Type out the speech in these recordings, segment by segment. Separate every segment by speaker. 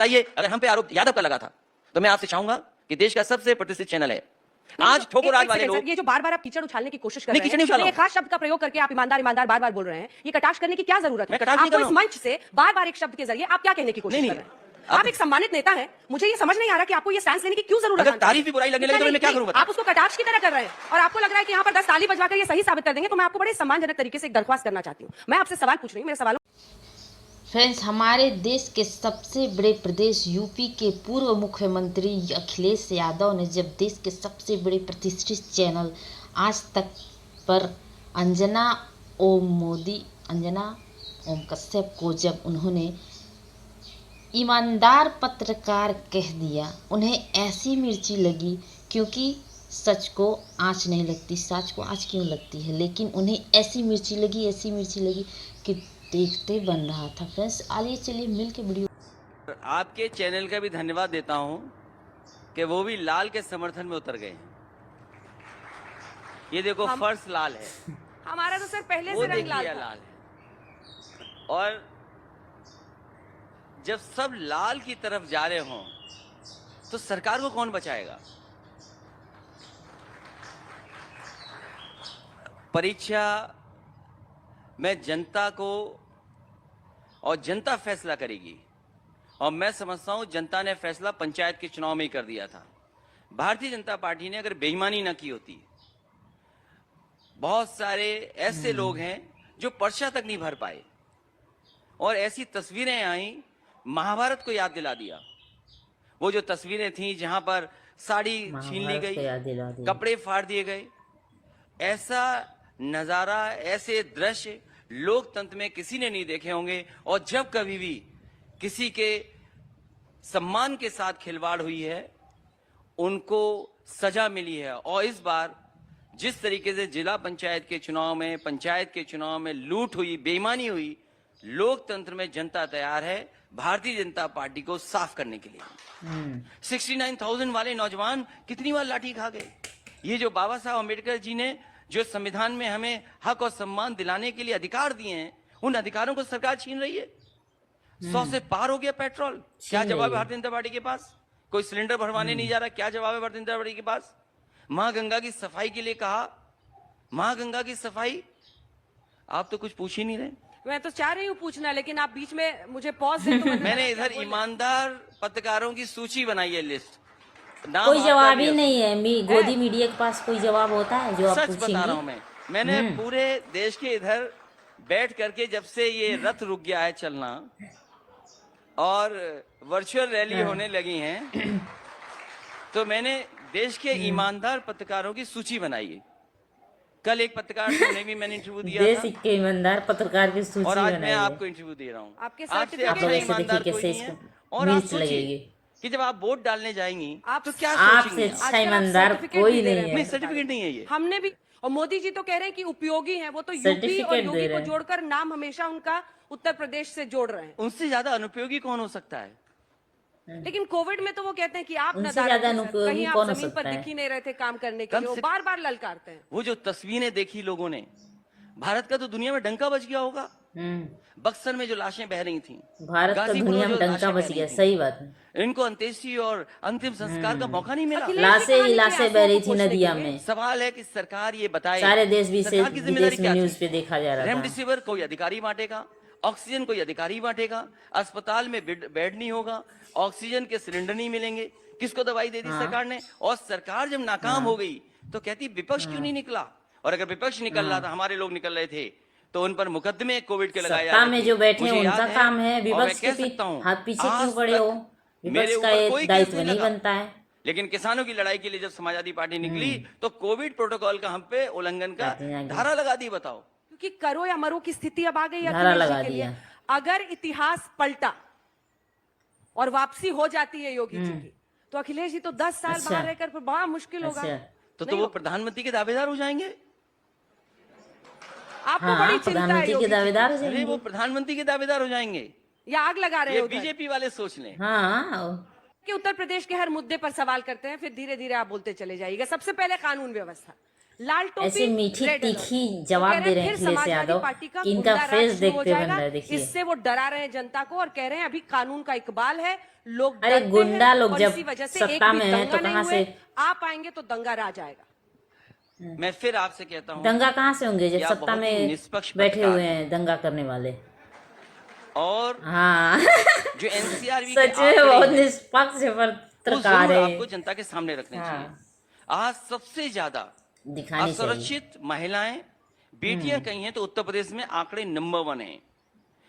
Speaker 1: बताइए, अगर हम पे आरोप यादव का लगा था तो मैं आपसे चाहूंगा कि देश का सबसे प्रतिष्ठित चैनल है, आज ठोकराज वाले लोग
Speaker 2: ये जो बार-बार आप कीचड़ उछालने की कोशिश कर रहे
Speaker 1: कीचड़ नहीं उछाल
Speaker 2: हैं,
Speaker 1: रहा
Speaker 2: एक खास शब्द का प्रयोग करके आप ईमानदार ईमानदार बार-बार बोल रहे हैं, ये कटाक्ष करने की क्या जरूरत है?
Speaker 1: मैं कटाक्ष नहीं कर
Speaker 2: आपको
Speaker 1: रहा
Speaker 2: इस मंच से बार-बार एक शब्द के जरिए आप क्या कहने की कोशिश कर रहे हैं? आप एक सम्मानित नेता हैं, मुझे ये समझ नहीं आ रहा कि आपको ये स्टैंड लेने की क्यों जरूरत है?
Speaker 1: अगर तारीफ ही बुराई लगने लगे तो मैं क्या करूं बताइए?
Speaker 2: आप उसको कटाक्ष की तरह कर रहे हैं और आपको लग रहा है कि यहाँ पर 10 ताली बजवाकर ये सही साबित कर देंगे, तो मैं आपको बड़े सम्मानजनक तरीके से एक दरख्वास्त करना चाहती हूँ। मैं आपसे सवाल पूछ रही हूँ, मेरे सवालों
Speaker 3: फ्रेंड्स, हमारे देश के सबसे बड़े प्रदेश यूपी के पूर्व मुख्यमंत्री अखिलेश यादव ने जब देश के सबसे बड़े प्रतिष्ठित चैनल आज तक पर अंजना ओम कश्यप को जब उन्होंने ईमानदार पत्रकार कह दिया, उन्हें ऐसी मिर्ची लगी, क्योंकि सच को आँच नहीं लगती, सच को आँच क्यों लगती है, लेकिन उन्हें ऐसी मिर्ची लगी कि देखते बन रहा था। फ्रेंड्स, आइए चलिए मिल के वीडियो।
Speaker 1: आपके चैनल का भी धन्यवाद देता हूं कि वो भी लाल के समर्थन में उतर गए। ये देखो फर्श लाल है,
Speaker 2: हमारा तो सर पहले
Speaker 1: वो
Speaker 2: से रंग
Speaker 1: देखिए
Speaker 2: लाल था।
Speaker 1: लाल है। और जब सब लाल की तरफ जा रहे हों तो सरकार को कौन बचाएगा? परीक्षा में जनता को और जनता फैसला करेगी, और मैं समझता हूं जनता ने फैसला पंचायत के चुनाव में ही कर दिया था। भारतीय जनता पार्टी ने अगर बेईमानी न की होती, बहुत सारे ऐसे लोग हैं जो पर्चा तक नहीं भर पाए, और ऐसी तस्वीरें आई, महाभारत को याद दिला दिया। वो जो तस्वीरें थी जहां पर साड़ी छीन ली गई, कपड़े फाड़ दिए गए, ऐसा नजारा, ऐसे दृश्य लोकतंत्र में किसी ने नहीं देखे होंगे। और जब कभी भी किसी के सम्मान के साथ खिलवाड़ हुई है, उनको सजा मिली है। और इस बार जिस तरीके से जिला पंचायत के चुनाव में, पंचायत के चुनाव में लूट हुई, बेईमानी हुई, लोकतंत्र में जनता तैयार है भारतीय जनता पार्टी को साफ करने के लिए। 69,000 वाले नौजवान कितनी बार लाठी खा गए। ये जो बाबा साहब अम्बेडकर जी ने जो संविधान में हमें हक और सम्मान दिलाने के लिए अधिकार दिए हैं, उन अधिकारों को सरकार छीन रही है। 100 से पार हो गया पेट्रोल। क्या जवाब है भारतीय जनता पार्टी के पास? कोई सिलेंडर भरवाने नहीं जा रहा, क्या जवाब है भारतीय जनता पार्टी के पास? मां गंगा की सफाई के लिए कहा, मां गंगा की सफाई, आप तो कुछ पूछ ही नहीं रहे।
Speaker 2: मैं तो चाह रही हूँ पूछना, लेकिन आप बीच में मुझे पॉज दे तो
Speaker 1: मैंने इधर ईमानदार पत्रकारों की सूची बनाई है, लिस्ट।
Speaker 3: कोई जवाब ही नहीं है। गोदी मीडिया के पास कोई जवाब होता है जो आप
Speaker 1: सच
Speaker 3: पूछेंगे?
Speaker 1: बता रहा हूं मैंने पूरे देश के इधर बैठ करके, जब से ये रथ रुक गया है चलना और वर्चुअल रैली होने लगी हैं, तो मैंने देश के ईमानदार पत्रकारों की सूची बनाई है। कल एक पत्रकार से उन्हें भी मैंने इंटरव्यू दिया
Speaker 3: देश
Speaker 1: था,
Speaker 3: के ईमानदार पत्रकार की सूची
Speaker 1: और आज
Speaker 3: बनाई
Speaker 1: मैं
Speaker 3: है।
Speaker 1: आपको इंटरव्यू दे रहा हूँ।
Speaker 2: आपके
Speaker 1: आपसे
Speaker 2: सर्टिफिकेट
Speaker 1: अच्छा
Speaker 3: आप ऐसे
Speaker 1: ईमानदार
Speaker 3: देखिए
Speaker 1: कोई
Speaker 3: कैसे
Speaker 1: नहीं है।
Speaker 3: इसको
Speaker 1: और आप
Speaker 3: मिर्च
Speaker 1: सोचिए
Speaker 3: लगेगी
Speaker 1: कि जब आप वोट डालने जाएंगी
Speaker 2: आप
Speaker 1: तो क्या
Speaker 3: आपसे
Speaker 1: सोचेंगी?
Speaker 3: अच्छा
Speaker 2: आजकल आप
Speaker 3: ईमानदार
Speaker 2: सर्टिफिकेट
Speaker 3: कोई
Speaker 2: भी दे
Speaker 3: नहीं
Speaker 2: रहे
Speaker 3: है।
Speaker 1: नहीं, सर्टिफिकेट नहीं है ये।
Speaker 2: हमने भी, और मोदी जी तो कह रहे हैं कि उपयोगी हैं, वो तो यूपी और
Speaker 3: सर्टिफिकेट
Speaker 2: योगी
Speaker 3: दे
Speaker 2: को
Speaker 3: रहे हैं।
Speaker 2: जोड़कर नाम हमेशा उनका उत्तर प्रदेश से जोड़ रहे हैं।
Speaker 1: उनसे ज्यादा अनुपयोगी कौन हो सकता है?
Speaker 2: लेकिन कोविड में तो वो कहते हैं कि आप
Speaker 3: उनसे ज्यादा अनुपयोगी
Speaker 2: कहीं आप
Speaker 3: कौन हो
Speaker 2: जमीन पर
Speaker 3: सकता है?
Speaker 2: दिख ही नहीं रहे थे काम करने के
Speaker 1: कम
Speaker 2: लिए, वो
Speaker 1: से-
Speaker 2: बार बार ललकारते हैं।
Speaker 1: वो जो तस्वीरें देखी लोगों ने, भारत का तो दुनिया में डंका बज गया होगा। बक्सर में जो लाशें बह रही थी,
Speaker 3: भारत का
Speaker 1: गाजीपुर
Speaker 3: दुनिया में
Speaker 1: जो
Speaker 3: डंका
Speaker 1: लाशें
Speaker 3: बच
Speaker 1: बह
Speaker 3: गया,
Speaker 1: रही थी,
Speaker 3: सही बात है।
Speaker 1: इनको अंत्येष्टि और अंतिम संस्कार का मौका नहीं मिला।
Speaker 2: अखिलेश जी
Speaker 3: लाशें
Speaker 2: कहाँ
Speaker 3: ही
Speaker 2: निकले
Speaker 3: लाशें बह रही
Speaker 2: आंसुओं को
Speaker 3: थी
Speaker 2: पोंछने के
Speaker 3: नदिया
Speaker 2: लिए?
Speaker 3: में।
Speaker 1: सवाल है कि सरकार ये बताए,
Speaker 3: सारे देश
Speaker 1: सरकार की जिम्मेदारी
Speaker 3: विदेश में
Speaker 1: क्या
Speaker 3: न्यूज
Speaker 1: थी?
Speaker 3: पे देखा जा रहा था।
Speaker 1: रेमडेसिविर कोई अधिकारी बांटेगा, ऑक्सीजन कोई अधिकारी बांटेगा, अस्पताल में बेड नहीं होगा, ऑक्सीजन के सिलेंडर नहीं मिलेंगे, किसको दवाई दे दी सरकार ने? और सरकार जब नाकाम हो गई तो कहती विपक्ष क्यों नहीं निकला? और अगर विपक्ष निकल रहा था, हमारे लोग निकल रहे थे, तो उन पर मुकदमे कोविड के लगाए जा
Speaker 3: सत्ता
Speaker 1: रहे
Speaker 3: में
Speaker 1: थे।
Speaker 3: जो बैठे
Speaker 1: मुझे
Speaker 3: हैं
Speaker 1: याद
Speaker 3: उनका काम है
Speaker 1: और मैं
Speaker 3: विपक्ष
Speaker 1: कह
Speaker 3: के
Speaker 1: सकता हूं,
Speaker 3: हाथ पीछे
Speaker 1: आज
Speaker 3: क्यों खड़े
Speaker 1: तक
Speaker 3: हो?
Speaker 1: मेरे
Speaker 3: विपक्ष का
Speaker 1: ऊपर
Speaker 3: ये
Speaker 1: कोई केस
Speaker 3: दायित्व
Speaker 1: नहीं
Speaker 3: नहीं
Speaker 1: लगा।
Speaker 3: बनता है।
Speaker 1: लेकिन किसानों की लड़ाई के लिए जब समाजवादी पार्टी निकली तो कोविड प्रोटोकॉल का हम पे उल्लंघन का धारा लगा दी। बताओ,
Speaker 2: क्योंकि करो या मरो की स्थिति अब आ गई है
Speaker 3: धारा
Speaker 2: अखिलेश जी
Speaker 3: लगा
Speaker 2: के लिए।
Speaker 3: दिया।
Speaker 2: अगर इतिहास पलटा और वापसी हो जाती है योगी जी की, तो अखिलेश जी तो 10 साल
Speaker 3: अच्छा।
Speaker 2: बाहर रहकर फिर बड़ा मुश्किल होगा।
Speaker 3: अच्छा।
Speaker 1: तो वो प्रधानमंत्री के दावेदार हो जाएंगे।
Speaker 2: आपको
Speaker 3: हाँ,
Speaker 2: बड़ी चिंता है
Speaker 3: प्रधानमंत्री
Speaker 2: योगी
Speaker 3: के
Speaker 2: जी
Speaker 3: दावेदार हो
Speaker 1: अरे वो
Speaker 3: जाएंगे।
Speaker 1: प्रधानमंत्री के दावेदार हो जाएंगे,
Speaker 2: या आग लगा रहे
Speaker 1: ये
Speaker 2: हैं उधर
Speaker 1: बीजेपी वाले सोच लें।
Speaker 3: हाँ,
Speaker 2: कि उत्तर प्रदेश के हर मुद्दे पर सवाल करते हैं, फिर धीरे धीरे आप बोलते चले जाइएगा। सबसे पहले कानून व्यवस्था, लाल टोपी,
Speaker 3: ऐसे मीठी
Speaker 2: रेड अलर्ट।
Speaker 3: तीखी
Speaker 2: वो
Speaker 3: जवाब
Speaker 2: कह रहे
Speaker 3: दे रहे हैं
Speaker 2: फिर
Speaker 3: अखिलेश
Speaker 2: समाजवादी
Speaker 3: यादव
Speaker 2: पार्टी का
Speaker 3: कि इनका
Speaker 2: गुंडा राज
Speaker 3: फेस
Speaker 2: शुरू हो
Speaker 3: देखते बन
Speaker 2: जाएगा।
Speaker 3: रहा है। देखिए
Speaker 2: इससे वो डरा रहे हैं जनता को और कह रहे हैं अभी कानून का इकबाल है, लोग
Speaker 3: अरे
Speaker 2: डरते
Speaker 3: गुंडा
Speaker 2: हैं
Speaker 3: लोग
Speaker 2: और
Speaker 3: जब
Speaker 2: इसी वजह से
Speaker 3: सत्ता
Speaker 2: एक भी
Speaker 3: में हैं
Speaker 2: दंगा
Speaker 3: तो
Speaker 2: नहीं
Speaker 3: कहाँ
Speaker 2: हुए।
Speaker 3: से
Speaker 2: आप आएंगे तो दंगा राज आएगा।
Speaker 1: मैं फिर आपसे कहता हूं,
Speaker 3: दंगा कहाँ से होंगे जब
Speaker 1: या
Speaker 3: सत्ता
Speaker 1: बहुत ही
Speaker 3: में
Speaker 1: निष्पक्ष
Speaker 3: बैठे
Speaker 1: पत्रकार
Speaker 3: हुए हैं दंगा करने वाले।
Speaker 1: और
Speaker 3: हाँ
Speaker 1: जो एनसीआरबी के
Speaker 3: सच में
Speaker 1: आंकड़े
Speaker 3: बहुत
Speaker 1: हैं,
Speaker 3: निष्पक्ष
Speaker 1: वो
Speaker 3: पत्रकार
Speaker 1: जरूर
Speaker 3: है।
Speaker 1: आपको जनता के सामने रखने
Speaker 3: हाँ।
Speaker 1: चाहिए। आज सबसे ज्यादा
Speaker 3: दिखानी चाहिए।
Speaker 1: असुरक्षित महिलाएं, बेटियां कहीं हैं तो उत्तर प्रदेश में आंकड़े नंबर 1 है।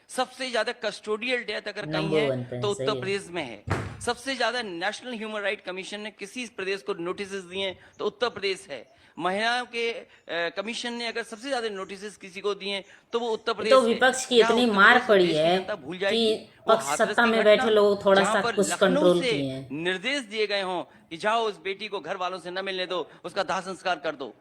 Speaker 1: सबसे ज्यादा कस्टोडियल डेथ अगर कहीं
Speaker 3: नंबर 1
Speaker 1: है
Speaker 3: पे है,
Speaker 1: तो
Speaker 3: सही
Speaker 1: उत्तर
Speaker 3: है।
Speaker 1: प्रदेश में है। सबसे ज्यादा नेशनल ह्यूमन राइट कमीशन ने किसी प्रदेश को नोटिस दिए हैं तो उत्तर प्रदेश है। महिलाओं के कमीशन ने अगर सबसे ज्यादा नोटिस किसी को दिए तो वो उत्तर प्रदेश
Speaker 3: तो
Speaker 1: है।
Speaker 3: विपक्ष की
Speaker 1: क्या
Speaker 3: इतनी
Speaker 1: उत्तर
Speaker 3: मार
Speaker 1: प्रदेश
Speaker 3: पड़ी
Speaker 1: देश की
Speaker 3: है
Speaker 1: जनता भूल जाएगी
Speaker 3: कि
Speaker 1: वो
Speaker 3: पक्ष
Speaker 1: हाथरस
Speaker 3: सत्ता
Speaker 1: की
Speaker 3: में
Speaker 1: घटना,
Speaker 3: बैठे लोग थोड़ा
Speaker 1: जहां
Speaker 3: सा
Speaker 1: पर
Speaker 3: कुछ
Speaker 1: लखनऊ
Speaker 3: कंट्रोल
Speaker 1: से
Speaker 3: किए हैं।
Speaker 1: निर्देश दिए गए हों कि जाओ उस बेटी को घर वालों से न मिलने दो, उसका दाह संस्कार कर दो।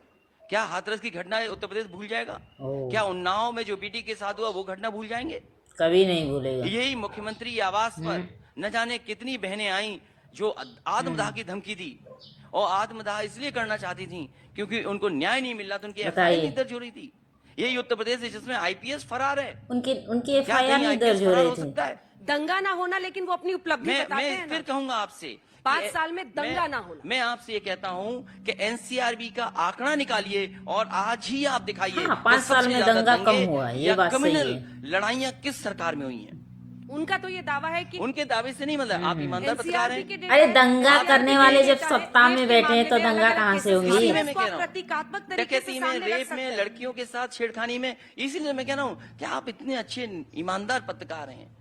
Speaker 1: क्या हाथरस की घटना उत्तर प्रदेश भूल जाएगा?
Speaker 3: ओह।
Speaker 1: क्या उन्नाव में जो बेटी के साथ हुआ वो घटना भूल जाएंगे?
Speaker 3: कभी नहीं भूलेगा।
Speaker 1: यही मुख्यमंत्री आवास पर न जाने कितनी बहनें आई जो आत्मदाह की धमकी दी, और आत्मदाह इसलिए करना चाहती थी क्योंकि उनको न्याय नहीं मिल रहा था, उनकी एफआईआर नहीं दर्ज हो रही थी। यही उत्तर प्रदेश है जिसमें आईपीएस फरार है।
Speaker 3: उनकी
Speaker 1: क्या
Speaker 3: एफआईआर
Speaker 1: कहीं
Speaker 3: नहीं
Speaker 1: आईपीएस
Speaker 3: दर्ज हो
Speaker 1: फरार
Speaker 3: रही
Speaker 1: हो
Speaker 3: थी।
Speaker 1: सकता है?
Speaker 2: दंगा ना होना, लेकिन वो अपनी उपलब्धि बताते
Speaker 1: मैं
Speaker 2: हैं
Speaker 1: फिर
Speaker 2: ना।
Speaker 1: कहूंगा आपसे
Speaker 2: 5
Speaker 1: कि
Speaker 2: साल में दंगा ना होना।
Speaker 1: मैं आपसे ये कहता हूं कि एनसीआरबी का आंकड़ा निकालिए और आज ही आप दिखाइए
Speaker 3: हाँ,
Speaker 1: कि
Speaker 3: 5 साल
Speaker 1: सबसे
Speaker 3: में
Speaker 1: ज्यादा
Speaker 3: दंगा
Speaker 1: दंगे
Speaker 3: कम हुआ है, ये
Speaker 1: या
Speaker 3: बात सही
Speaker 1: कम्युनल
Speaker 3: है।
Speaker 1: लड़ाइयां किस सरकार में हुई हैं।
Speaker 2: उनका तो ये दावा है कि
Speaker 1: उनके दावे से नहीं, मतलब आप ईमानदार पत्रकार
Speaker 2: एनसीआरबी के
Speaker 1: हैं।
Speaker 2: डेटा
Speaker 3: अरे
Speaker 2: है,
Speaker 3: दंगा
Speaker 2: NCRB
Speaker 3: करने
Speaker 2: के
Speaker 3: वाले
Speaker 2: डेटा
Speaker 3: जब
Speaker 2: है,
Speaker 3: सत्ता
Speaker 2: रेप
Speaker 3: में
Speaker 2: के
Speaker 3: बैठे हैं तो
Speaker 2: मामले में
Speaker 3: दंगा
Speaker 2: अलग-अलग
Speaker 3: कहाँ से
Speaker 2: केसेस
Speaker 3: होंगी?
Speaker 2: हैं,
Speaker 1: इसी में मैं
Speaker 2: इसको
Speaker 1: कह
Speaker 2: आप
Speaker 1: रहा हूं।
Speaker 2: प्रतीकात्मक तरीके से
Speaker 1: डकैती में,
Speaker 2: सामने रख
Speaker 1: रेप
Speaker 2: सकते
Speaker 1: में,
Speaker 2: हैं।
Speaker 1: लड़कियों के साथ छेड़खानी में, इसीलिए मैं कह रहा हूं कि आप इतने अच्छे ईमानदार पत्रकार हैं।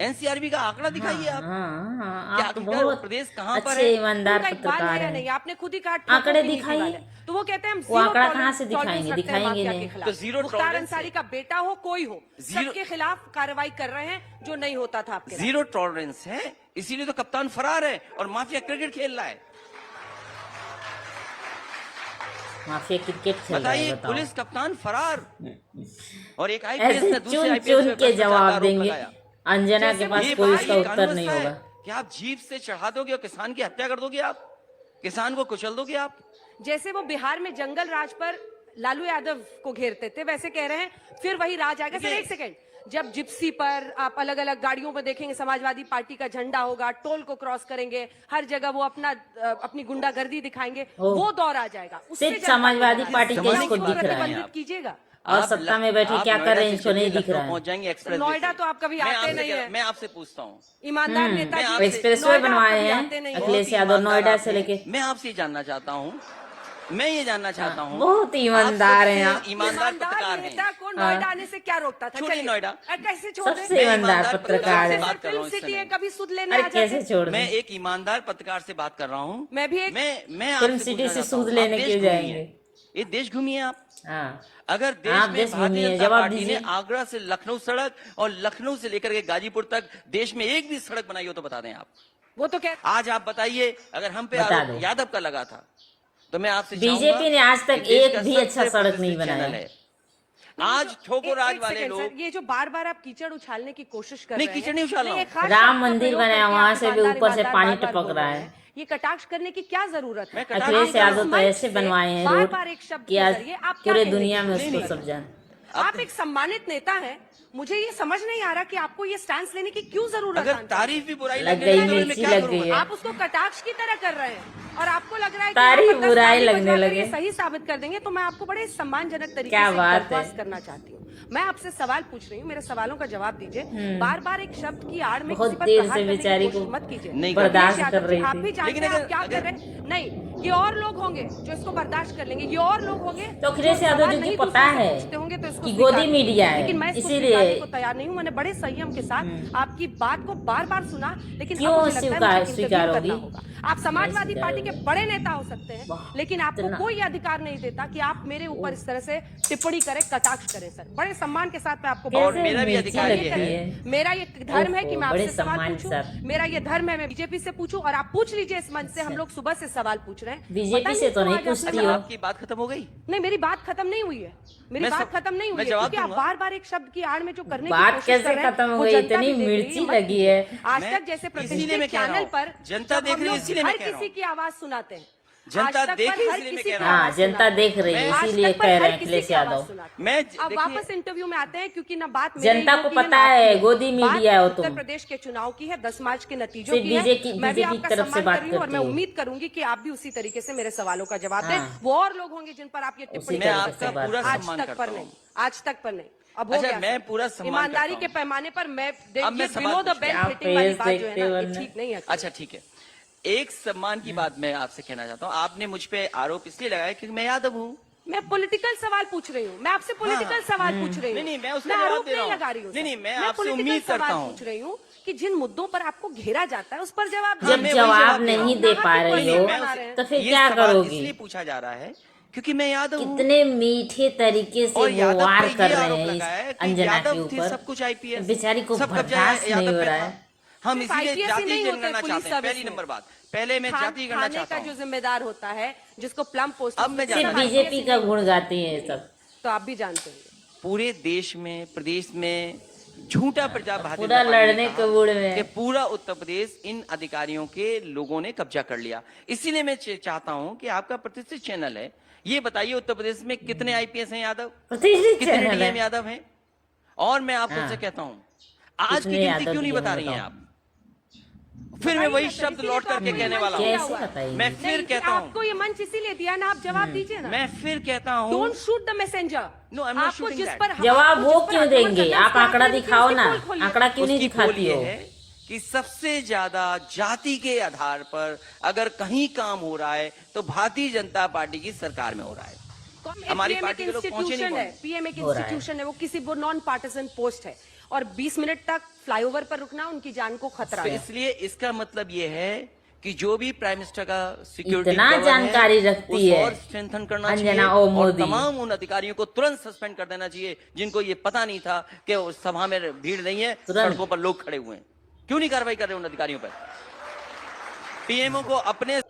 Speaker 1: एनसीआरबी का आंकड़ा दिखाइए आप।
Speaker 3: हाँ,
Speaker 1: क्या
Speaker 3: आप तो
Speaker 1: आखिरकार
Speaker 3: बहुत
Speaker 1: प्रदेश कहाँ पर
Speaker 3: अच्छे
Speaker 1: है?
Speaker 3: ईमानदार
Speaker 2: उनका इकबाल
Speaker 3: पत्रकार
Speaker 2: है या
Speaker 3: हैं।
Speaker 2: नहीं? आपने खुद ही कहा
Speaker 3: आंकड़े
Speaker 2: ठोकों की नीति
Speaker 3: दिखाइए।
Speaker 2: वाले। तो वो कहते हैं हम
Speaker 3: वो
Speaker 2: zero
Speaker 3: आंकड़ा
Speaker 2: tolerance-
Speaker 3: कहाँ से
Speaker 2: tolerance
Speaker 3: दिखाएंगे?
Speaker 2: रखते हैं
Speaker 3: दिखाएंगे
Speaker 2: माफिया
Speaker 3: नहीं।
Speaker 2: के खिलाफ।
Speaker 1: तो zero
Speaker 2: मुख्तार
Speaker 1: tolerance
Speaker 2: अंसारी
Speaker 1: है।
Speaker 2: का बेटा हो कोई हो,
Speaker 1: Zero-
Speaker 2: सबके खिलाफ कार्रवाई कर रहे हैं जो नहीं होता था आपके।
Speaker 1: जीरो टॉलरेंस है, इसीलिए तो कप्तान फरार है और माफिया क्रिकेट खेल रहा है।
Speaker 3: माफिया क्रिकेट खेल रहा है,
Speaker 1: बताइए,
Speaker 3: बताओ।
Speaker 1: पुलिस कप्तान फरार और एक आईपीएस
Speaker 3: ऐसे
Speaker 1: ने दूसरे
Speaker 3: चुन
Speaker 1: आईपीएस
Speaker 3: चुन
Speaker 1: पे
Speaker 3: के
Speaker 1: भ्रष्टाचार का
Speaker 3: जवाब
Speaker 1: आरोप
Speaker 3: देंगे।
Speaker 1: लगाया।
Speaker 3: अंजना के पास
Speaker 1: ये
Speaker 3: कोई
Speaker 1: बात,
Speaker 3: उसका
Speaker 1: ये
Speaker 3: उत्तर
Speaker 1: कानून
Speaker 3: नहीं
Speaker 1: व्यवस्था
Speaker 3: होगा।
Speaker 1: है कि आप जीप से चढ़ा दोगे और किसान की हत्या कर दोगे, आप किसान को कुचल दोगे आप।
Speaker 2: जैसे वो बिहार में जंगल राज पर लालू यादव को घेरते थे, वैसे कह रहे हैं फिर वही राज आएगा। सर
Speaker 1: देखिए-
Speaker 2: एक सेकंड, जब जिप्सी पर आप अलग अलग गाड़ियों में देखेंगे समाजवादी पार्टी का झंडा होगा, टोल को क्रॉस करेंगे, हर जगह वो अपनी गुंडागर्दी दिखाएंगे,
Speaker 3: ओह।
Speaker 2: वो दौर आ जाएगा। उससे
Speaker 3: सिर्फ
Speaker 2: जनता को
Speaker 3: समाजवादी
Speaker 2: डर
Speaker 3: पार्टी
Speaker 2: है।
Speaker 3: के
Speaker 2: क्या
Speaker 3: इसको
Speaker 2: उसको
Speaker 3: दिख रहा है।
Speaker 2: प्रतिबंधित कीजिएगा।
Speaker 3: और
Speaker 1: आप
Speaker 3: सत्ता में बैठे
Speaker 1: आप
Speaker 3: क्या कर
Speaker 1: नोएडा
Speaker 3: रहे हैं
Speaker 1: से
Speaker 3: इसको नहीं
Speaker 1: चलिए,
Speaker 3: दिख
Speaker 1: लखनऊ
Speaker 3: रहा है।
Speaker 1: पहुंच जाएंगे एक्सप्रेस वे
Speaker 2: नोएडा
Speaker 1: से।
Speaker 2: तो आप कभी
Speaker 1: मैं
Speaker 2: आते
Speaker 1: आपसे
Speaker 2: नहीं
Speaker 1: कह-
Speaker 2: है।
Speaker 1: मैं आपसे पूछता हूँ,
Speaker 2: ईमानदार
Speaker 1: मैं
Speaker 2: नेता
Speaker 1: आपसे-
Speaker 3: एक्सप्रेस वे
Speaker 2: नोएडा आप
Speaker 3: बनवाए
Speaker 2: कभी
Speaker 3: हैं
Speaker 2: आते नहीं है।
Speaker 3: अखिलेश
Speaker 1: बहुत
Speaker 3: यादव
Speaker 1: ईमानदार
Speaker 3: नोएडा
Speaker 1: आप
Speaker 3: से
Speaker 1: हैं।
Speaker 3: लेके।
Speaker 1: मैं आपसे ये जानना चाहता हूँ, मैं ये जानना चाहता हूँ,
Speaker 3: बहुत ईमानदार हैं आप।
Speaker 1: ईमानदार पत्रकार
Speaker 2: नेता
Speaker 1: हैं।
Speaker 2: को नोएडा आने से क्या रोकता था?
Speaker 1: छोड़िए
Speaker 2: चलिए।
Speaker 1: नोएडा।
Speaker 2: कैसे छोड़ दें?
Speaker 3: सबसे
Speaker 1: मैं
Speaker 3: ईमानदार
Speaker 1: ईमानदार
Speaker 3: पत्रकार
Speaker 1: पत्रकार
Speaker 3: है।
Speaker 1: से बात कर रहा हूँ
Speaker 2: फिल्म
Speaker 1: इस
Speaker 2: सिटी है,
Speaker 1: समय।
Speaker 2: कभी सुध लेने
Speaker 3: अरे
Speaker 2: आ
Speaker 3: कैसे
Speaker 2: जाते।
Speaker 3: छोड़
Speaker 1: मैं
Speaker 3: दें?
Speaker 1: एक ईमानदार पत्रकार से बात कर रहा हूँ।
Speaker 2: मैं भी एक
Speaker 1: मैं
Speaker 3: फिल्म
Speaker 1: आपसे
Speaker 3: सिटी
Speaker 1: पूछना
Speaker 3: से
Speaker 1: चाहता हूँ,
Speaker 3: सूद
Speaker 1: आप
Speaker 3: लेने
Speaker 1: देश
Speaker 3: क्यों
Speaker 1: घूमिए।
Speaker 3: जाएंगे?
Speaker 1: ये देश घूमिए आप।
Speaker 3: हाँ,
Speaker 1: अगर देश
Speaker 3: आप
Speaker 1: में
Speaker 3: देश
Speaker 1: भारतीय
Speaker 3: घूमिए,
Speaker 1: जनता
Speaker 3: जवाब
Speaker 1: पार्टी ने
Speaker 3: दीजिए।
Speaker 1: आगरा से लखनऊ सड़क और लखनऊ से लेकर के गाजीपुर तक देश में एक भी सड़क बनाई हो तो बता दें आप।
Speaker 2: वो तो कह
Speaker 1: आज आप बताइए, अगर हम पे
Speaker 3: बता
Speaker 1: आरोप
Speaker 3: दो।
Speaker 1: यादव का लगा था तो मैं आपसे
Speaker 3: बीजेपी
Speaker 1: चाहूंगा
Speaker 3: ने आज तक
Speaker 1: कि देश
Speaker 3: एक
Speaker 1: का
Speaker 3: भी
Speaker 1: सबसे
Speaker 3: अच्छा सड़क नहीं
Speaker 1: प्रतिष्ठित
Speaker 3: बनाया।
Speaker 1: चैनल है। आज ठोको राज वाले लोग,
Speaker 2: ये जो बार बार आप कीचड़ उछालने की कोशिश कर
Speaker 1: नहीं,
Speaker 2: रहे हैं,
Speaker 1: कीचड़ नहीं उछाल रहा
Speaker 2: ये
Speaker 1: हूं।
Speaker 2: खास
Speaker 3: राम
Speaker 2: शब्द का
Speaker 3: मंदिर
Speaker 2: प्रयोग
Speaker 3: बनाया,
Speaker 2: करके
Speaker 3: वहां
Speaker 2: आप
Speaker 3: से भी
Speaker 2: ईमानदार
Speaker 3: ऊपर से
Speaker 2: ईमानदार
Speaker 3: पानी
Speaker 2: बार-बार
Speaker 3: टपक
Speaker 2: बोल
Speaker 3: रहा
Speaker 2: रहे
Speaker 3: है।
Speaker 2: हैं। ये कटाक्ष करने की क्या जरूरत है?
Speaker 1: मैं कटाक्ष
Speaker 3: अखिलेश
Speaker 1: नहीं कर रहा
Speaker 3: यादव
Speaker 1: हूं।
Speaker 3: तो ऐसे बनवाए हैं रोड
Speaker 2: बार-बार एक शब्द
Speaker 3: कि
Speaker 2: के
Speaker 3: आज
Speaker 2: जरिए आप क्या
Speaker 3: पूरे
Speaker 2: कहने
Speaker 3: दुनिया
Speaker 2: की
Speaker 3: में
Speaker 2: कोशिश
Speaker 3: उसको
Speaker 2: कर
Speaker 3: सब
Speaker 2: रहे
Speaker 3: जान।
Speaker 2: हैं? आप एक सम्मानित नेता हैं, मुझे ये समझ नहीं आ रहा कि आपको ये स्टैंड लेने की क्यों जरूरत
Speaker 1: अगर
Speaker 2: है?
Speaker 1: तारीफ भी बुराई
Speaker 3: लग
Speaker 1: लगने
Speaker 3: गई,
Speaker 1: लगे तो मैं
Speaker 3: मिर्ची
Speaker 1: क्या
Speaker 3: लग
Speaker 1: करूंगा?
Speaker 3: गई है।
Speaker 2: आप उसको कटाक्ष की तरह कर रहे हैं और आपको लग रहा है कि
Speaker 3: तारीफ
Speaker 2: आप 10
Speaker 3: बुराई
Speaker 2: ताली
Speaker 3: लगने
Speaker 2: बजवा कर
Speaker 3: लगे।
Speaker 2: ये सही साबित कर देंगे, तो मैं आपको बड़े सम्मानजनक तरीके
Speaker 3: क्या
Speaker 2: से
Speaker 3: बात
Speaker 2: दरख्वास्त
Speaker 3: है।
Speaker 2: करना चाहती हूँ। मैं आपसे सवाल पूछ रही हूँ, मेरे सवालों का जवाब दीजिए। बार बार एक शब्द की आड़ में
Speaker 3: बहुत
Speaker 2: किसी पर
Speaker 3: देर
Speaker 2: प्रहार
Speaker 3: से
Speaker 2: करने की
Speaker 3: बेचारी
Speaker 2: कोशिश
Speaker 3: को
Speaker 2: मत कीजिए।
Speaker 1: नहीं
Speaker 3: बर्दाश्त
Speaker 2: अखिलेश
Speaker 3: कर
Speaker 2: यादव जी,
Speaker 3: रही
Speaker 2: आप
Speaker 3: थी।
Speaker 2: भी जानते
Speaker 1: लेकिन
Speaker 2: हैं आप
Speaker 1: अगर-
Speaker 2: क्या कर रहे हैं। नहीं, ये और लोग होंगे जो इसको बर्दाश्त कर लेंगे, ये और लोग होंगे
Speaker 3: तो अखिलेश
Speaker 2: जो
Speaker 3: यादव
Speaker 2: सवाल
Speaker 3: जी को
Speaker 2: नहीं
Speaker 3: पता
Speaker 2: दूसरों से
Speaker 3: है
Speaker 2: पूछते होंगे तो इसको
Speaker 3: कि
Speaker 2: स्वीकार
Speaker 3: गोदी
Speaker 2: करेंगे।
Speaker 3: मीडिया है,
Speaker 2: लेकिन मैं इसको
Speaker 3: इसीलिए-
Speaker 2: स्वीकारने को तैयार नहीं हूँ। मैंने बड़े संयम के साथ आपकी बात को बार बार सुना, लेकिन
Speaker 3: क्यों
Speaker 2: अब मुझे लगता है मुझे इंटरव्यू
Speaker 3: स्वीकार
Speaker 2: करना
Speaker 3: होगी?
Speaker 2: होगा। आप समाजवादी
Speaker 3: स्वीकार
Speaker 2: पार्टी के
Speaker 3: होगी।
Speaker 2: बड़े नेता हो सकते हैं,
Speaker 3: वाह,
Speaker 2: लेकिन आपको
Speaker 3: इतना-
Speaker 2: कोई अधिकार नहीं देता कि आप मेरे ऊपर इस तरह से टिप्पणी करें, कटाक्ष करें। सर, बड़े सम्मान के साथ मैं आपको
Speaker 1: और
Speaker 3: कैसे
Speaker 1: मेरा भी
Speaker 3: मिर्ची
Speaker 1: अधिकार
Speaker 3: लगती
Speaker 1: ये है।
Speaker 3: है?
Speaker 2: मेरा ये धर्म है कि मैं
Speaker 3: ओहो, बड़े
Speaker 2: आपसे सवाल
Speaker 3: सम्मान के
Speaker 2: पूछूं।
Speaker 3: साथ।
Speaker 2: मेरा ये धर्म है मैं बीजेपी से पूछूं, और आप पूछ लीजिए इस मंच से। हम लोग सुबह से सवाल पूछ रहे हैं।
Speaker 3: बीजेपी
Speaker 2: पता
Speaker 3: से तो
Speaker 2: क्यों
Speaker 3: नहीं
Speaker 2: आज आपने
Speaker 3: पूछती
Speaker 2: जवाब-
Speaker 3: हो।
Speaker 1: आपकी बात खत्म हो गई?
Speaker 2: नहीं, मेरी बात खत्म नहीं हुई है। मेरी
Speaker 1: मैं
Speaker 2: बात
Speaker 1: सब-
Speaker 2: खत्म नहीं हुई
Speaker 1: मैं
Speaker 2: है,
Speaker 1: जवाब
Speaker 2: क्योंकि आप
Speaker 1: दूंगा।
Speaker 2: बार बार एक शब्द की आड़ में जो करने की
Speaker 3: बात
Speaker 2: कोशिश
Speaker 3: कैसे
Speaker 2: कर रहे हैं,
Speaker 3: खत्म हो
Speaker 2: वो
Speaker 3: गई?
Speaker 2: जनता
Speaker 3: इतनी
Speaker 2: भी देख रही है,
Speaker 3: मिर्ची
Speaker 2: मत
Speaker 3: लगी
Speaker 2: कीजिए।
Speaker 3: है।
Speaker 2: आज
Speaker 1: मैं
Speaker 2: तक जैसे
Speaker 1: इसीलिए
Speaker 2: प्रतिनिधि
Speaker 1: मैं कह रहा
Speaker 2: चैनल
Speaker 1: हूं,
Speaker 2: पर
Speaker 1: जनता
Speaker 2: जब
Speaker 1: देख
Speaker 2: हम
Speaker 1: रही है,
Speaker 2: लोग
Speaker 1: इसीलिए मैं
Speaker 2: हर
Speaker 1: कह रहा हूं।
Speaker 2: किसी की आवाज सुनाते हैं,
Speaker 1: जनता
Speaker 2: आज तक
Speaker 1: देख
Speaker 2: पर
Speaker 1: रही है,
Speaker 2: हर
Speaker 1: इसलिए मैं
Speaker 2: किसी
Speaker 1: कह
Speaker 2: की
Speaker 1: रहा हूं।
Speaker 3: हाँ,
Speaker 2: आवाज सुना
Speaker 3: जनता
Speaker 2: है।
Speaker 3: देख रही है,
Speaker 2: आज
Speaker 3: इसीलिए
Speaker 2: तक पर
Speaker 3: कह
Speaker 2: हर
Speaker 3: रहे हैं
Speaker 2: किसी
Speaker 3: अखिलेश
Speaker 2: की आवाज
Speaker 3: यादव।
Speaker 2: सुना है।
Speaker 1: मैं
Speaker 2: अब
Speaker 1: देखिए,
Speaker 2: वापस इंटरव्यू में आते हैं, क्योंकि ना बात मेरे
Speaker 3: जनता को
Speaker 2: opinion
Speaker 3: पता
Speaker 2: आपकी
Speaker 3: है, गोदी मीडिया हो
Speaker 2: बात
Speaker 3: तुम।
Speaker 2: उत्तर प्रदेश के चुनाव की है, 10 मार्च के नतीजों
Speaker 3: सिर्फ
Speaker 2: की है।
Speaker 3: बीजेपी
Speaker 2: मैं भी
Speaker 3: की
Speaker 2: आपका
Speaker 3: तरफ से
Speaker 2: सम्मान
Speaker 3: बात
Speaker 2: कर रही हूँ और
Speaker 3: करती
Speaker 2: मैं
Speaker 3: हो।
Speaker 2: उम्मीद करूंगी कि आप भी उसी तरीके से मेरे सवालों का जवाब दें।
Speaker 3: हाँ।
Speaker 2: वो और लोग होंगे जिन पर आप ये टिप्पणी
Speaker 3: उसी
Speaker 1: मैं
Speaker 3: तरीके
Speaker 2: कर
Speaker 3: से
Speaker 2: सकते हैं।
Speaker 3: बात
Speaker 1: पूरा
Speaker 3: करते हैं।
Speaker 2: आज
Speaker 1: सम्मान
Speaker 2: तक
Speaker 1: करता
Speaker 2: पर
Speaker 1: हूं।
Speaker 2: नहीं, आज तक पर नहीं। अब हो
Speaker 1: अच्छा,
Speaker 2: गया
Speaker 1: मैं
Speaker 2: सर।
Speaker 1: पूरा सम्मान
Speaker 2: ईमानदारी
Speaker 1: करता
Speaker 2: के
Speaker 1: हूं।
Speaker 2: पैमाने पर मैं
Speaker 1: अब मैं
Speaker 2: ये
Speaker 1: सवाल
Speaker 2: बिलो द
Speaker 1: पूछता
Speaker 2: बेल्ट
Speaker 3: हूं।
Speaker 2: हिटिंग वाली
Speaker 3: आप
Speaker 2: बात जो है
Speaker 3: देखते
Speaker 2: ना, ये
Speaker 3: वरना।
Speaker 2: ठीक नहीं है।
Speaker 1: अच्छा ठीक है, एक सम्मान की बात मैं आपसे कहना चाहता हूँ। आपने मुझ पे आरोप इसलिए लगाया क्योंकि मैं यादव हूँ।
Speaker 2: मैं पॉलिटिकल सवाल पूछ रही हूँ, मैं आपसे पॉलिटिकल सवाल पूछ रही हूँ।
Speaker 1: नहीं, नहीं, मैं उसका जवाब
Speaker 2: आरोप
Speaker 1: दे रहा
Speaker 2: नहीं
Speaker 1: हूँ।
Speaker 2: लगा रही हूँ।
Speaker 1: नहीं,
Speaker 2: सर।
Speaker 1: नहीं, मैं आपसे
Speaker 2: political
Speaker 1: उम्मीद करता
Speaker 2: सवाल
Speaker 1: हूँ।
Speaker 2: पूछ रही हूँ कि जिन मुद्दों पर आपको घेरा जाता है उस पर जवाब
Speaker 1: हाँ,
Speaker 3: जब
Speaker 1: मैं
Speaker 2: दीजिए।
Speaker 1: वही
Speaker 3: जवाब
Speaker 1: जवाब दे रहा
Speaker 3: नहीं
Speaker 1: हूँ।
Speaker 3: दे
Speaker 2: कहाँ
Speaker 3: पा
Speaker 2: की
Speaker 3: रही
Speaker 2: कोई
Speaker 3: हो,
Speaker 2: नहीं बना रहे हैं।
Speaker 3: तो फिर
Speaker 1: ये
Speaker 3: क्या
Speaker 1: सवाल
Speaker 3: करोगी?
Speaker 1: इसलिए पूछा जा रहा है क्योंकि मैं यादव हूँ।
Speaker 3: कितने मीठे तरीके से
Speaker 1: और
Speaker 3: वो
Speaker 1: यादव
Speaker 3: वार
Speaker 1: पे
Speaker 3: कर
Speaker 1: ये
Speaker 3: रहे
Speaker 1: आरोप
Speaker 3: हैं
Speaker 1: लगाया है
Speaker 3: इस
Speaker 1: कि
Speaker 3: अंजना के
Speaker 1: यादव थे
Speaker 3: ऊपर।
Speaker 1: सब कुछ आईपीएस,
Speaker 3: बेचारी को
Speaker 1: सब कब्जा
Speaker 3: बर्दाश्त नहीं
Speaker 1: यादव
Speaker 3: हो
Speaker 1: पे
Speaker 3: रहा
Speaker 1: था।
Speaker 3: है।
Speaker 1: हम
Speaker 2: सिर्फ
Speaker 1: इसीलिए
Speaker 2: IPS ही
Speaker 1: जाति
Speaker 2: नहीं होते
Speaker 1: जनगणना
Speaker 2: पुलिस
Speaker 1: चाहते हैं।
Speaker 2: सर्विस
Speaker 1: पहली
Speaker 2: में।
Speaker 1: नंबर बात, पहले मैं जाति गणना
Speaker 2: थाने
Speaker 1: चाहता
Speaker 2: का जो
Speaker 1: हूँ।
Speaker 2: जिम्मेदार होता है, जिसको प्लम पोस्ट
Speaker 1: अब मैं
Speaker 3: सिर्फ
Speaker 1: जानना
Speaker 3: बीजेपी का गुण गाती है ये सब।
Speaker 2: तो आप भी जानते हैं।
Speaker 1: पूरे देश में, प्रदेश में झूठा प्रचार भारतीय
Speaker 3: पूरा
Speaker 1: जनता पार्टी ने
Speaker 3: लड़ने
Speaker 1: कहा
Speaker 3: के मूड में।
Speaker 1: कि पूरा उत्तर प्रदेश इन अधिकारियों के लोगों ने कब्जा कर लिया। इसीलिए मैं चाहता हूं कि आपका प्रतिष्ठित चैनल है, ये बताइए उत्तर प्रदेश में कितने आईपीएस हैं यादव,
Speaker 3: प्रतिष्ठित
Speaker 1: कितने
Speaker 3: चैनल
Speaker 1: डीएम
Speaker 3: है।
Speaker 1: यादव हैं। और मैं आपको
Speaker 3: हाँ।
Speaker 1: से कहता हूं, आज की
Speaker 3: कितने
Speaker 1: गिनती
Speaker 3: यादव
Speaker 1: क्यों नहीं
Speaker 3: दिए
Speaker 1: बता
Speaker 3: हैं
Speaker 1: रही हैं
Speaker 3: बताओ?
Speaker 1: आप? फिर मैं
Speaker 2: बताइए
Speaker 1: वही
Speaker 2: ना सर,
Speaker 1: शब्द
Speaker 2: इसीलिए
Speaker 1: लौट
Speaker 2: तो
Speaker 1: करके
Speaker 2: आपको ये
Speaker 1: कहने
Speaker 2: मंच
Speaker 1: वाला
Speaker 2: दिया
Speaker 1: हूं।
Speaker 2: हुआ है।
Speaker 3: कैसे बताइए?
Speaker 1: मैं फिर
Speaker 2: नहीं,
Speaker 1: कहता हूं,
Speaker 2: आपको ये मंच इसीलिए दिया ना, आप जवाब दीजिए ना।
Speaker 1: मैं फिर कहता हूं,
Speaker 2: don't shoot the messenger.
Speaker 1: No, I'm not
Speaker 2: आपको
Speaker 1: shooting
Speaker 2: जिस
Speaker 1: that.
Speaker 2: पर
Speaker 3: जवाब
Speaker 2: आपको
Speaker 3: वो
Speaker 2: जिस पर
Speaker 3: क्यों
Speaker 2: आक्रमण
Speaker 3: देंगे?
Speaker 2: करना है,
Speaker 3: आप
Speaker 2: उसके
Speaker 3: आंकड़ा
Speaker 2: आगे
Speaker 3: दिखाओ
Speaker 2: उसकी
Speaker 3: ना,
Speaker 2: पोल खोलिए।
Speaker 3: आंकड़ा क्यों नहीं
Speaker 1: उसकी पोल
Speaker 3: दिखाती
Speaker 1: ये
Speaker 3: हो?
Speaker 1: है कि सबसे ज्यादा जाति के आधार पर अगर कहीं काम हो रहा है तो भारतीय जनता पार्टी की सरकार में हो रहा है। हमारी पार्टी के लोग पहुंचे नहीं
Speaker 2: है,
Speaker 1: पहुंचे।
Speaker 2: पीएम एक
Speaker 3: हो रहा है।
Speaker 2: इंस्टीट्यूशन है, वो किसी वो नॉन पार्टिसन पोस्ट है, और 20 मिनट तक फ्लाईओवर पर रुकना उनकी जान को खतरा
Speaker 1: तो
Speaker 2: है।
Speaker 1: इसलिए इसका मतलब ये है कि जो भी प्राइम मिनिस्टर का सिक्योरिटी
Speaker 3: इतना
Speaker 1: कवर है,
Speaker 3: जानकारी रखती
Speaker 1: उसे
Speaker 3: है
Speaker 1: और स्ट्रेंथन करना
Speaker 3: अंजना
Speaker 1: चाहिए
Speaker 3: ओ
Speaker 1: और
Speaker 3: मोदी।
Speaker 1: तमाम उन अधिकारियों को तुरंत सस्पेंड कर देना चाहिए जिनको ये पता नहीं था कि उस सभा में भीड़ नहीं है,
Speaker 3: तुरंत।
Speaker 1: सड़कों पर लोग खड़े हुए हैं। क्यों नहीं कार्रवाई कर रहे उन अधिकारियों पर? पीएमओ को अपने